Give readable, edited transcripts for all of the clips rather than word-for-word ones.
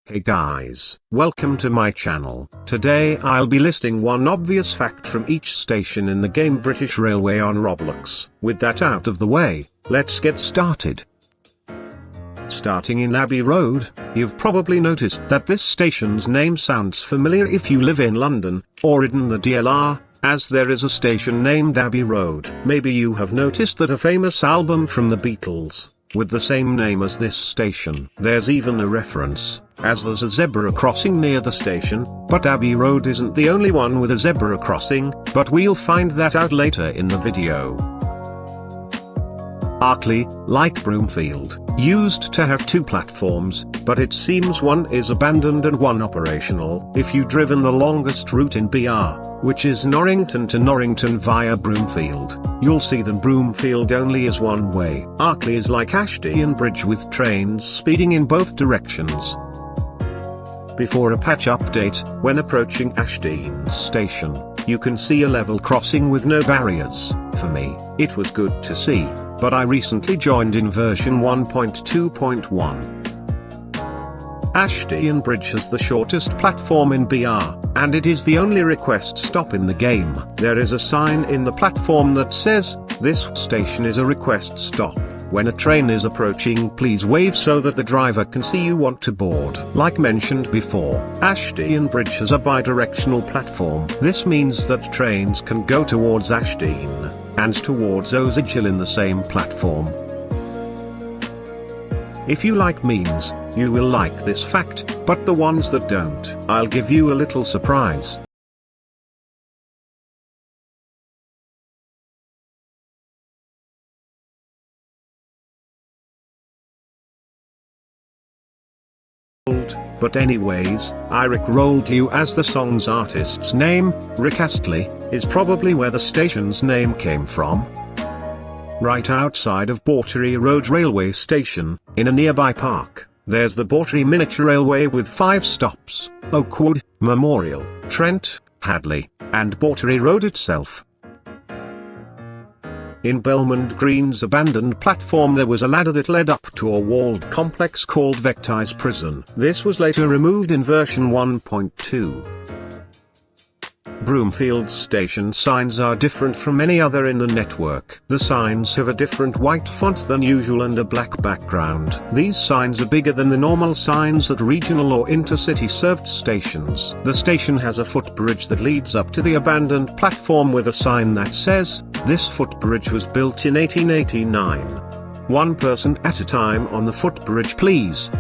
Hey guys, welcome to my channel. Today I'll be listing one obvious fact from each station in the game British Railway on Roblox. With that out of the way, let's get started. Starting in Abbey Road, you've probably noticed that this station's name sounds familiar if you live in London, or in the DLR, as there is a station named Abbey Road. Maybe you have noticed that a famous album from the Beatles, with the same name as this station. There's even a reference, as there's a zebra crossing near the station, but Abbey Road isn't the only one with a zebra crossing, but we'll find that out later in the video. Arkley, like Broomfield, used to have two platforms, but it seems one is abandoned and one operational. If you've driven the longest route in BR, which is Norrington to Norrington via Broomfield, you'll see that Broomfield only is one way. Arkley is like Ashdean Bridge with trains speeding in both directions. Before a patch update, when approaching Ashdean station, you can see a level crossing with no barriers. For me, it was good to see, but I recently joined in version 1.2.1. Ashdean Bridge has the shortest platform in BR, and it is the only request stop in the game. There is a sign in the platform that says, "This station is a request stop. When a train is approaching, please wave so that the driver can see you want to board." Like mentioned before, Ashdean Bridge has a bidirectional platform. This means that trains can go towards Ashdean, and towards Osage Hill in the same platform. If you like memes, you will like this fact, but the ones that don't, I'll give you a little surprise. But anyways, I rickrolled you as the song's artist's name, Rick Astley, is probably where the station's name came from. Right outside of Bawtry Road Railway Station, in a nearby park, there's the Bawtry Miniature Railway with 5 stops: Oakwood, Memorial, Trent, Hadley, and Bawtry Road itself. In Belmont Green's abandoned platform there was a ladder that led up to a walled complex called Vectis Prison. This was later removed in version 1.2. Broomfield station signs are different from any other in the network. The signs have a different white font than usual and a black background. These signs are bigger than the normal signs at regional or intercity served stations. The station has a footbridge that leads up to the abandoned platform with a sign that says, "This footbridge was built in 1889. One person at a time on the footbridge please."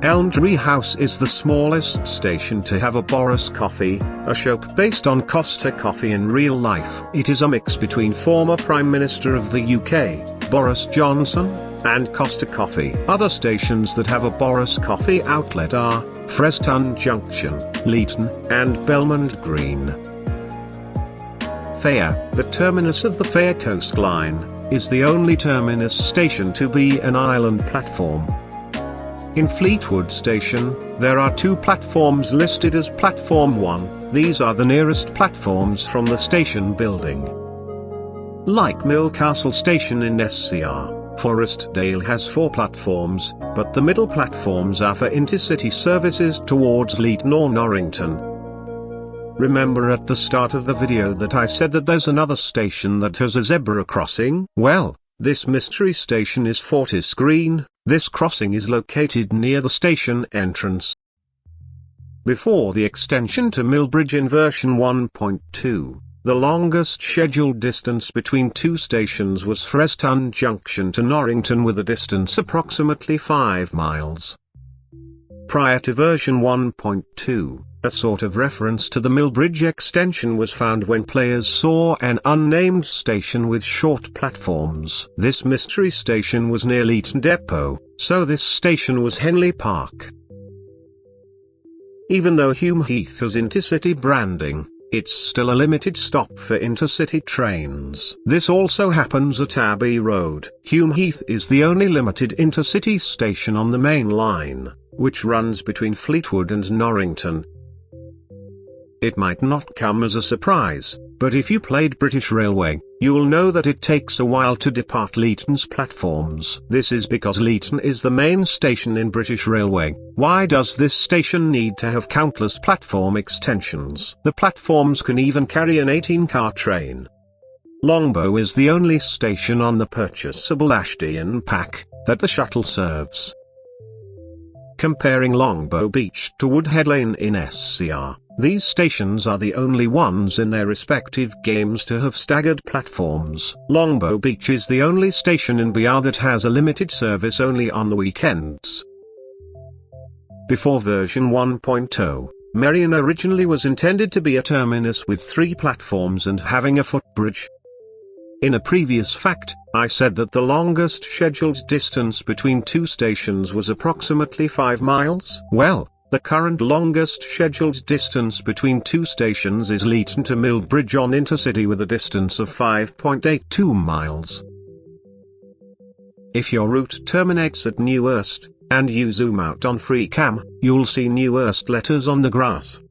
Elm Tree House is the smallest station to have a Boris Coffee, a shop based on Costa Coffee in real life. It is a mix between former Prime Minister of the UK, Boris Johnson, and Costa Coffee. Other stations that have a Boris Coffee outlet are Freston Junction, Leeton, and Belmont Green. Fayre, the terminus of the Fayre Coast Line, is the only terminus station to be an island platform. In Fleetwood Station, there are 2 platforms listed as Platform 1, these are the nearest platforms from the station building. Like Millcastle Station in SCR, Forestdale has 4 platforms, but the middle platforms are for intercity services towards Leeton or Norrington. Remember at the start of the video that I said that there's another station that has a zebra crossing? Well, this mystery station is Fortis Green. This crossing is located near the station entrance. Before the extension to Millbridge in version 1.2, the longest scheduled distance between 2 stations was Freston Junction to Norrington with a distance approximately 5 miles. Prior to version 1.2, a sort of reference to the Millbridge extension was found when players saw an unnamed station with short platforms. This mystery station was near Leeton Depot, so this station was Henley Park. Even though Hume Heath has intercity branding, it's still a limited stop for intercity trains. This also happens at Abbey Road. Hume Heath is the only limited intercity station on the main line, which runs between Fleetwood and Norrington. It might not come as a surprise, But if you played British Railway, you'll know that it takes a while to depart Leighton's platforms. This is because Leighton is the main station in British Railway. Why does this station need to have countless platform extensions? The platforms can even carry an 18-car train. Longbow is the only station on the purchasable Ashdean Pack that the shuttle serves. Comparing Longbow Beach to Woodhead Lane in SCR, these stations are the only ones in their respective games to have staggered platforms. Longbow Beach is the only station in BR that has a limited service only on the weekends. Before version 1.0, Merion originally was intended to be a terminus with 3 platforms and having a footbridge. In a previous fact, I said that the longest scheduled distance between 2 stations was approximately 5 miles. Well, the current longest scheduled distance between 2 stations is Leighton to Millbridge on Intercity with a distance of 5.82 miles. If your route terminates at Newhurst, and you zoom out on FreeCam, you'll see Newhurst letters on the grass.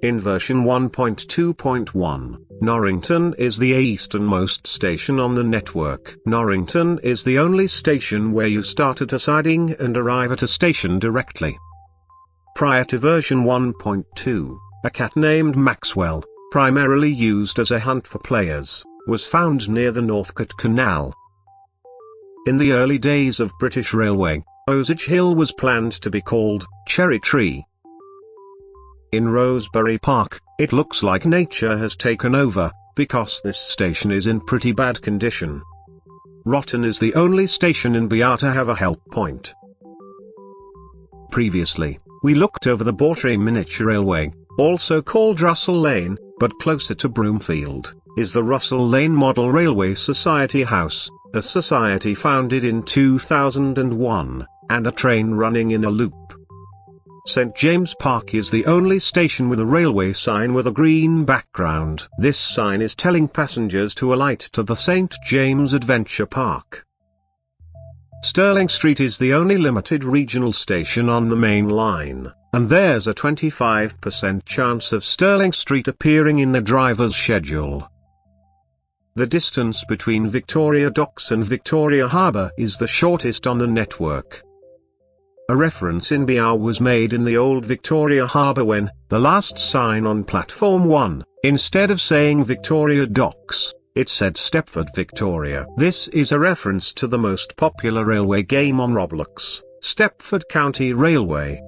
In version 1.2.1, Norrington is the easternmost station on the network. Norrington is the only station where you start at a siding and arrive at a station directly. Prior to version 1.2, a cat named Maxwell, primarily used as a hunt for players, was found near the Northcote Canal. In the early days of British Railway, Osage Hill was planned to be called Cherry Tree. In Rosebery Park, it looks like nature has taken over, because this station is in pretty bad condition. Rotten is the only station in BR to have a help point. Previously, we looked over the Bawtry Miniature Railway, also called Russell Lane, but closer to Broomfield, is the Russell Lane Model Railway Society House, a society founded in 2001, and a train running in a loop. St James Park is the only station with a railway sign with a green background. This sign is telling passengers to alight to the St James Adventure Park. Stirling Street is the only limited regional station on the main line, and there's a 25% chance of Stirling Street appearing in the driver's schedule. The distance between Victoria Docks and Victoria Harbour is the shortest on the network. A reference in BR was made in the old Victoria Harbour when, the last sign on Platform 1, instead of saying Victoria Docks, it said Stepford Victoria. This is a reference to the most popular railway game on Roblox, Stepford County Railway.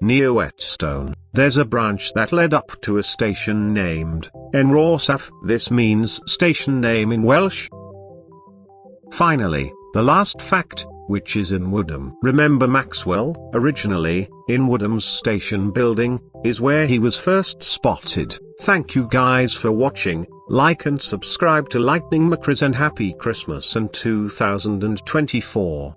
Near Whetstone, there's a branch that led up to a station named Enrorsaf. This means station name in Welsh. Finally, the last fact, which is in Woodham. Remember Maxwell, originally, in Woodham's station building, is where he was first spotted. Thank you guys for watching, like and subscribe to Lightning McCriz and Happy Christmas and 2024.